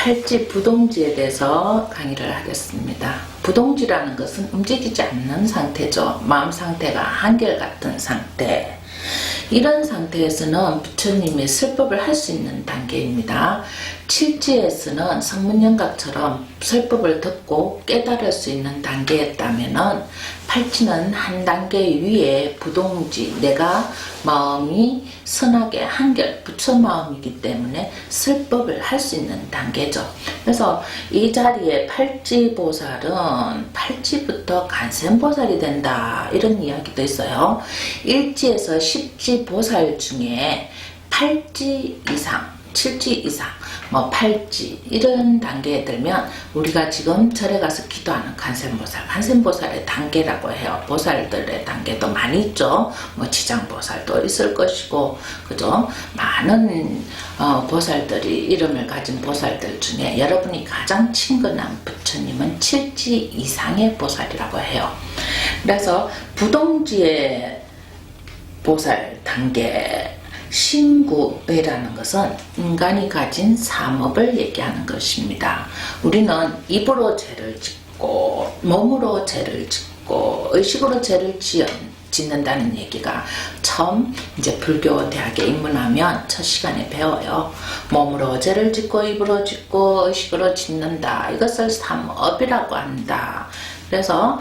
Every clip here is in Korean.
팔찌 부동지에 대해서 강의를 하겠습니다. 부동지라는 것은 움직이지 않는 상태죠. 마음 상태가 한결같은 상태. 이런 상태에서는 부처님이 설법을 할 수 있는 단계입니다. 칠지에서는 성문영각처럼 설법을 듣고 깨달을 수 있는 단계였다면은 팔찌는 한 단계 위에 부동지, 내가 마음이 선하게 한결 부처 마음이기 때문에 설법을 할 수 있는 단계죠. 그래서 이 자리에 팔찌보살은 팔찌부터 간센보살이 된다, 이런 이야기도 있어요. 일지에서 십지보살 중에 팔찌 이상, 칠지 이상, 팔찌 이런 단계에 들면 우리가 지금 절에 가서 기도하는 간센보살, 간센보살의 단계라고 해요. 보살들의 단계도 많이 있죠. 지장보살도 있을 것이고, 그죠? 많은 보살들이 이름을 가진 보살들 중에 여러분이 가장 친근한 부처님은 칠지 이상의 보살이라고 해요. 그래서 부동지의 보살 단계, 신구의라는 것은 인간이 가진 삼업을 얘기하는 것입니다. 우리는 입으로 죄를 짓고 몸으로 죄를 짓고 의식으로 죄를 짓는다는 얘기가 처음 이제 불교 대학에 입문하면 첫 시간에 배워요. 몸으로 죄를 짓고 입으로 짓고 의식으로 짓는다. 이것을 삼업이라고 한다. 그래서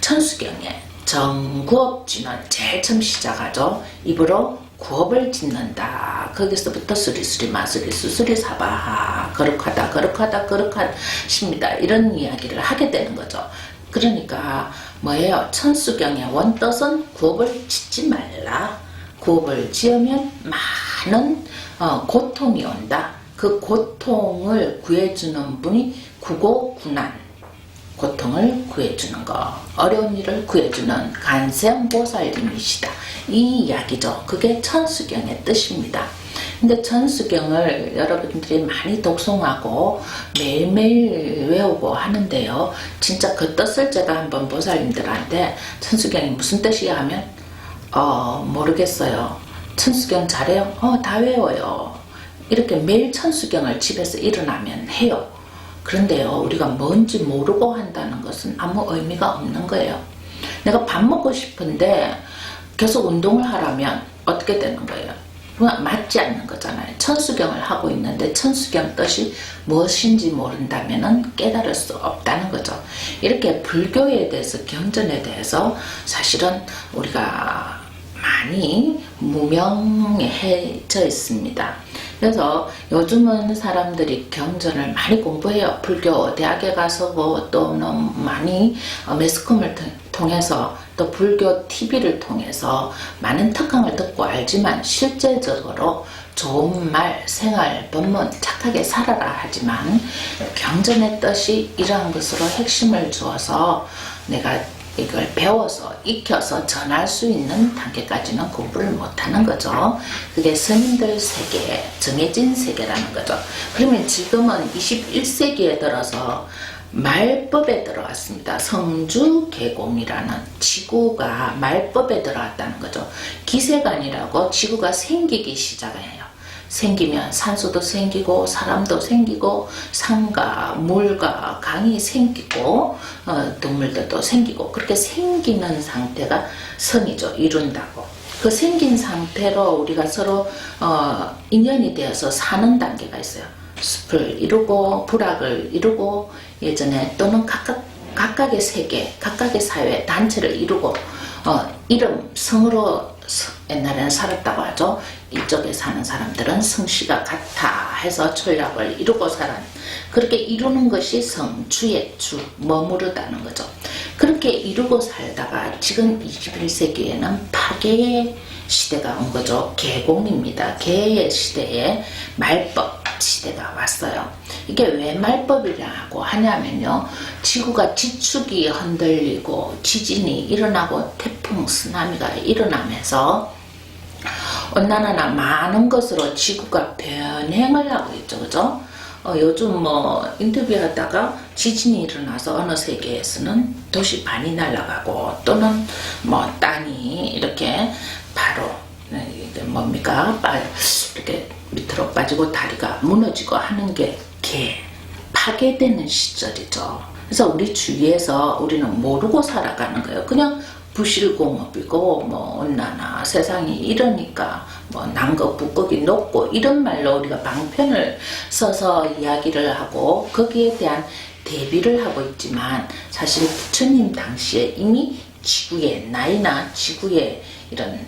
천수경에 정구업지는 제일 처음 시작하죠. 입으로 구업을 짓는다. 거기서부터 수리수리 마수리 수수리 사바하, 거룩하다 거룩하다 거룩하십니다, 이런 이야기를 하게 되는 거죠. 그러니까 뭐예요? 천수경의 원뜻은 구업을 짓지 말라. 구업을 지으면 많은 고통이 온다. 그 고통을 구해주는 분이 구고구난, 고통을 구해주는 거, 어려운 일을 구해주는 간센보살님이시다, 이 이야기죠. 그게 천수경의 뜻입니다. 근데 천수경을 여러분들이 많이 독송하고 매일매일 외우고 하는데요, 진짜 그 뜻을 제가 한번 보살님들한테 천수경이 무슨 뜻이야 하면 모르겠어요. 천수경 잘해요? 다 외워요. 이렇게 매일 천수경을 집에서 일어나면 해요. 그런데요, 우리가 뭔지 모르고 한다는 것은 아무 의미가 없는 거예요. 내가 밥 먹고 싶은데 계속 운동을 하라면 어떻게 되는 거예요? 그건 맞지 않는 거잖아요. 천수경을 하고 있는데 천수경 뜻이 무엇인지 모른다면 깨달을 수 없다는 거죠. 이렇게 불교에 대해서, 경전에 대해서 사실은 우리가 많이 무명해져 있습니다. 그래서 요즘은 사람들이 경전을 많이 공부해요. 불교 대학에 가서 또는 많이 매스컴을 통해서, 또 불교 TV를 통해서 많은 특강을 듣고 알지만 실제적으로 좋은 말, 생활, 법문, 착하게 살아라 하지만 경전의 뜻이 이러한 것으로 핵심을 주어서 내가 이걸 배워서 익혀서 전할 수 있는 단계까지는 공부를 못하는 거죠. 그게 스님들 세계, 정해진 세계라는 거죠. 그러면 지금은 21세기에 들어서 말법에 들어왔습니다. 성주개공이라는 지구가 말법에 들어왔다는 거죠. 기세간이라고 지구가 생기기 시작해요. 생기면 산소도 생기고 사람도 생기고 산과 물과 강이 생기고 동물들도 생기고, 그렇게 생기는 상태가 성이죠. 이룬다고. 그 생긴 상태로 우리가 서로 인연이 되어서 사는 단계가 있어요. 숲을 이루고 부락을 이루고, 예전에 또는 각각의 세계, 각각의 사회 단체를 이루고 이름, 성으로 옛날에는 살았다고 하죠. 이쪽에 사는 사람들은 성씨가 같아 해서 촌략을 이루고 살았, 그렇게 이루는 것이 성주의 주, 머무르다는 거죠. 그렇게 이루고 살다가 지금 21세기에는 파괴의 시대가 온 거죠. 개공입니다. 개의 시대에 말법 시대가 왔어요. 이게 왜 말법이라고 하냐면요, 지구가 지축이 흔들리고 지진이 일어나고 태풍, 쓰나미가 일어나면서 온난화나 많은 것으로 지구가 변행을 하고 있죠. 그죠? 요즘 인터뷰하다가 지진이 일어나서 어느 세계에서는 도시 반이 날아가고, 또는 땅이 이렇게 바로 이게 뭡니까? 이렇게 밑으로 빠지고 다리가 무너지고 하는 게 파괴되는 시절이죠. 그래서 우리 주위에서 우리는 모르고 살아가는 거예요. 그냥 부실공업이고 뭐 온난화 세상이 이러니까 뭐 남극 북극이 높고 이런 말로 우리가 방편을 써서 이야기를 하고 거기에 대한 대비를 하고 있지만 사실 부처님 당시에 이미 지구의 나이나 지구의 이런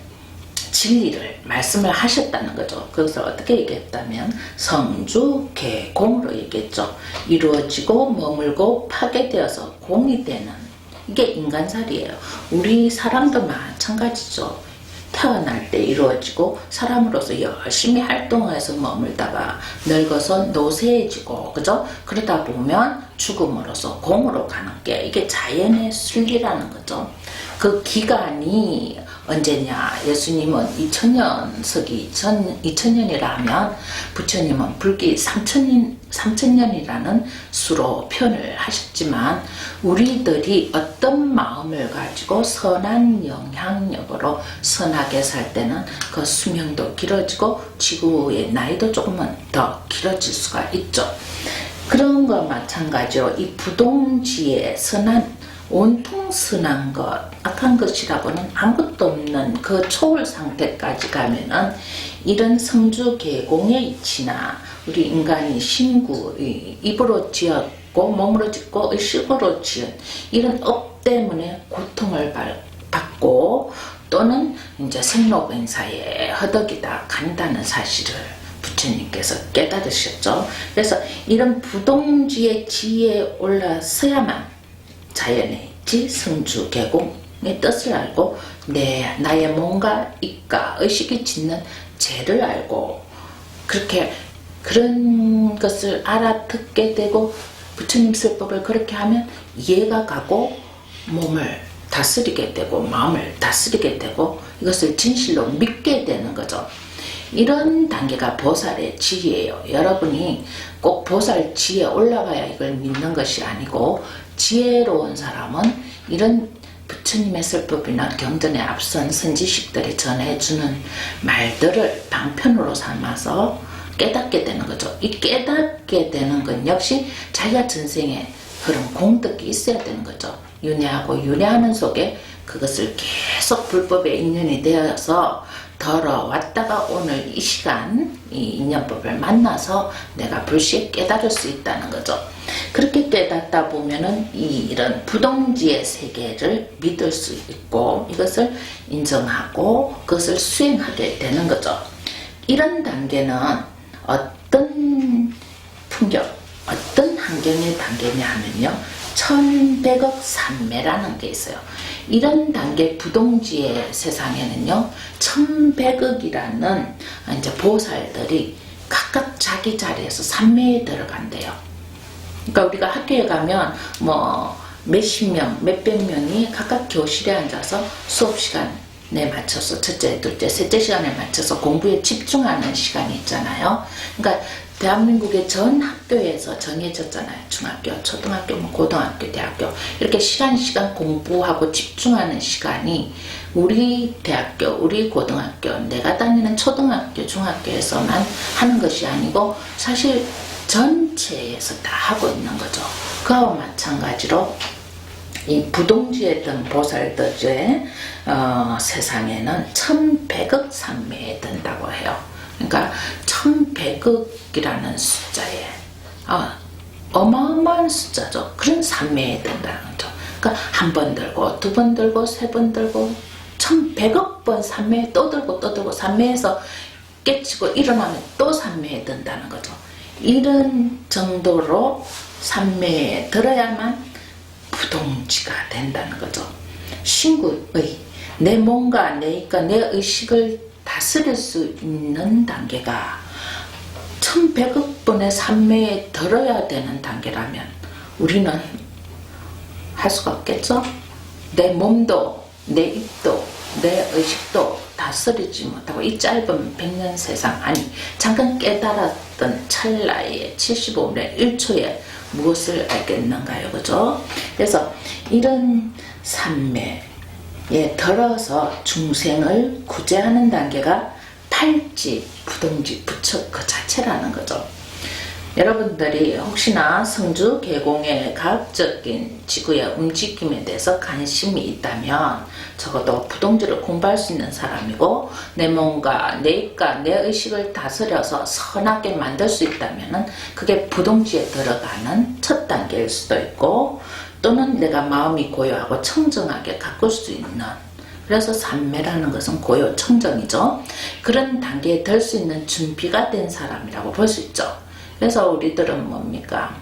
진리를 말씀을 하셨다는 거죠. 그래서 어떻게 얘기했다면 성주개공으로 얘기했죠. 이루어지고 머물고 파괴되어서 공이 되는 이게 인간살이에요. 우리 사람도 마찬가지죠. 태어날 때 이루어지고 사람으로서 열심히 활동해서 머물다가 늙어서 노쇠해지고 그죠? 그러다 보면 죽음으로써 공으로 가는 게 이게 자연의 순리라는 거죠. 그 기간이 언제냐? 예수님은 2000년석이 2000년이라 하면 부처님은 불기 3000년이라는 수로 표현을 하셨지만 우리들이 어떤 마음을 가지고 선한 영향력으로 선하게 살 때는 그 수명도 길어지고 지구의 나이도 조금은 더 길어질 수가 있죠. 그런 거 마찬가지로 이 부동지의 선한 온통 선한 것, 악한 것이라고는 아무것도 없는 그 초월 상태까지 가면은 이런 성주개공의 이치나 우리 인간이 신구, 입으로 지었고 몸으로 짓고 의식으로 지은 이런 업 때문에 고통을 받고 또는 이제 생로병사의 허덕이다 간다는 사실을 부처님께서 깨달으셨죠. 그래서 이런 부동지의 지혜에 올라서야만 자연의 지 성주개공의 뜻을 알고 나의 몸과 입과 의식이 짓는 죄를 알고 그렇게 그런 것을 알아듣게 되고 부처님 설법을 그렇게 하면 이해가 가고 몸을 다스리게 되고 마음을 다스리게 되고 이것을 진실로 믿게 되는 거죠. 이런 단계가 보살의 지혜예요. 여러분이 꼭 보살 지혜에 올라가야 이걸 믿는 것이 아니고 지혜로운 사람은 이런 부처님의 설법이나 경전에 앞선 선지식들이 전해주는 말들을 방편으로 삼아서 깨닫게 되는 거죠. 이 깨닫게 되는 건 역시 자기가 전생에 그런 공덕이 있어야 되는 거죠. 윤회하고 윤회하는 속에 그것을 계속 불법에 인연이 되어서 걸어왔다가 오늘 이 시간 이 인연법을 만나서 내가 불시에 깨달을 수 있다는 거죠. 그렇게 깨닫다 보면은 이런 부동지의 세계를 믿을 수 있고 이것을 인정하고 그것을 수행하게 되는 거죠. 이런 단계는 어떤 풍경, 어떤 환경의 단계냐 하면요. 1100억 산매라는 게 있어요. 이런 단계 부동지의 세상에는요. 1100억이라는 이제 보살들이 각각 자기 자리에서 산매에 들어간대요. 그러니까 우리가 학교에 가면 뭐 몇십 명, 몇백 명이 각각 교실에 앉아서 수업 시간에 맞춰서 첫째, 둘째, 셋째 시간에 맞춰서 공부에 집중하는 시간이 있잖아요. 그러니까 대한민국의 전 학교에서 정해졌잖아요. 중학교, 초등학교, 고등학교, 대학교 이렇게 시간 공부하고 집중하는 시간이 우리 대학교, 우리 고등학교, 내가 다니는 초등학교, 중학교에서만 하는 것이 아니고 사실 전체에서 다 하고 있는 거죠. 그와 마찬가지로 이 부동지에 든 보살들의 세상에는 1100억 산매에 든다고 해요. 그러니까 1100억이라는 숫자에 어마어마한 숫자죠. 그런 산매에 든다는 거죠. 그러니까 한 번 들고 두 번 들고 세 번 들고 1100억 번 산매에 또 들고 산매에서 깨치고 일어나면 또 산매에 든다는 거죠. 이런 정도로 산매에 들어야만 부동지가 된다는 거죠. 신구의 내 몸과 내 입과 내 의식을 다스릴 수 있는 단계가 1100억 번의 산매에 들어야 되는 단계라면 우리는 할 수가 없겠죠? 내 몸도 내 입도 내 의식도 다스리지 못하고 이 짧은 100년 세상 아니 잠깐 깨달았던 찰나에 75분의 1초에 무엇을 알겠는가요? 그죠? 그래서 이런 산매에 들어서 중생을 구제하는 단계가 팔집, 부동지, 부처 그 자체라는 거죠. 여러분들이 혹시나 성주 계공의 과학적인 지구의 움직임에 대해서 관심이 있다면 적어도 부동지를 공부할 수 있는 사람이고 내 몸과 내 입과 내 의식을 다스려서 선하게 만들 수 있다면 그게 부동지에 들어가는 첫 단계일 수도 있고 또는 내가 마음이 고요하고 청정하게 가꿀 수 있는, 그래서 삼매라는 것은 고요 청정이죠. 그런 단계에 들 수 있는 준비가 된 사람이라고 볼 수 있죠. 그래서 우리들은 뭡니까?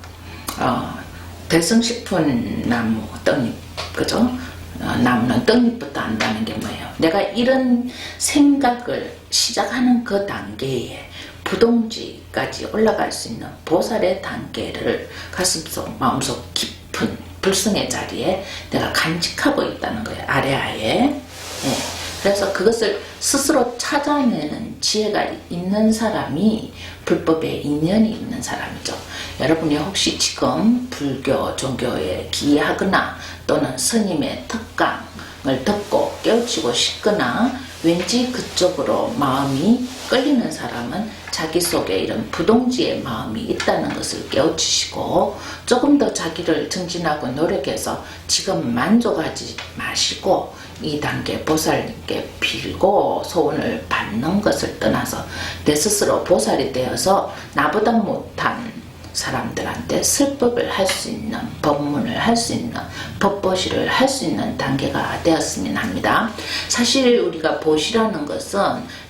대성식품 나무 떡잎, 그죠? 나무는 떡잎부터 안다는 게 뭐예요? 내가 이런 생각을 시작하는 그 단계에 부동지까지 올라갈 수 있는 보살의 단계를 가슴속, 마음속 깊은 불성의 자리에 내가 간직하고 있다는 거예요. 아래아에. 예. 그래서 그것을 스스로 찾아내는 지혜가 있는 사람이 불법에 인연이 있는 사람이죠. 여러분이 혹시 지금 불교 종교에 기이하거나 또는 스님의 특강을 듣고 깨우치고 싶거나 왠지 그쪽으로 마음이 끌리는 사람은 자기 속에 이런 부동지의 마음이 있다는 것을 깨우치시고 조금 더 자기를 정진하고 노력해서 지금 만족하지 마시고 이 단계 보살님께 빌고 소원을 받는 것을 떠나서 내 스스로 보살이 되어서 나보다 못한 사람들한테 설법을 할 수 있는, 법문을 할 수 있는, 법보시를 할 수 있는 단계가 되었으면 합니다. 사실 우리가 보시라는 것은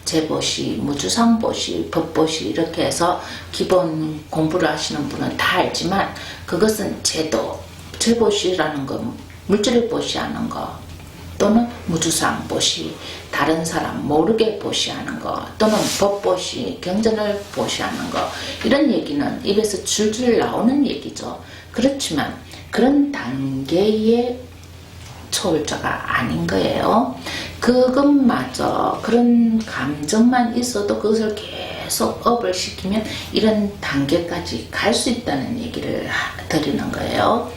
제보시, 무주상보시, 법보시 이렇게 해서 기본 공부를 하시는 분은 다 알지만 그것은 제도, 제보시라는 건 물질을 보시하는 거 또는 무주상 보시, 다른 사람 모르게 보시하는 거 또는 법보시, 경전을 보시하는 거, 이런 얘기는 입에서 줄줄 나오는 얘기죠. 그렇지만 그런 단계의 초월자가 아닌 거예요. 그것마저 그런 감정만 있어도 그것을 계속 업을 시키면 이런 단계까지 갈 수 있다는 얘기를 드리는 거예요.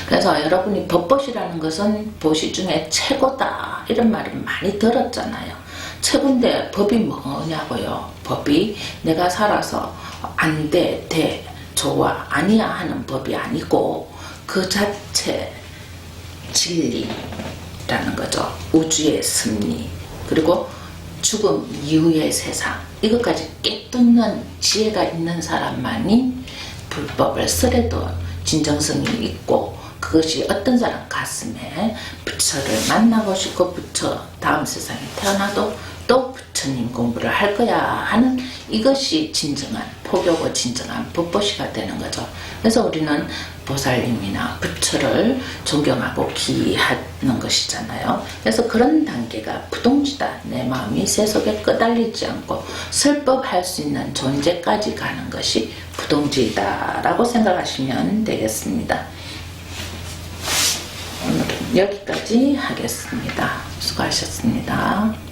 그래서 여러분이 법보시라는 것은 보시 중에 최고다 이런 말을 많이 들었잖아요. 최고인데 법이 뭐냐고요. 법이 내가 살아서 안 돼, 돼, 좋아, 아니야 하는 법이 아니고 그 자체 진리라는 거죠. 우주의 승리, 그리고 죽음 이후의 세상, 이것까지 깨닫는 지혜가 있는 사람만이 불법을 쓰래도 진정성이 있고, 그것이 어떤 사람 가슴에 부처를 만나고 싶고 부처 다음 세상에 태어나도 또 부처님 공부를 할 거야 하는, 이것이 진정한 포교고 진정한 법보시가 되는 거죠. 그래서 우리는 보살님이나 부처를 존경하고 기하는 것이잖아요. 그래서 그런 단계가 부동지다. 내 마음이 세속에 끄달리지 않고 설법할 수 있는 존재까지 가는 것이 부동지다 라고 생각하시면 되겠습니다. 오늘은 여기까지 하겠습니다. 수고하셨습니다.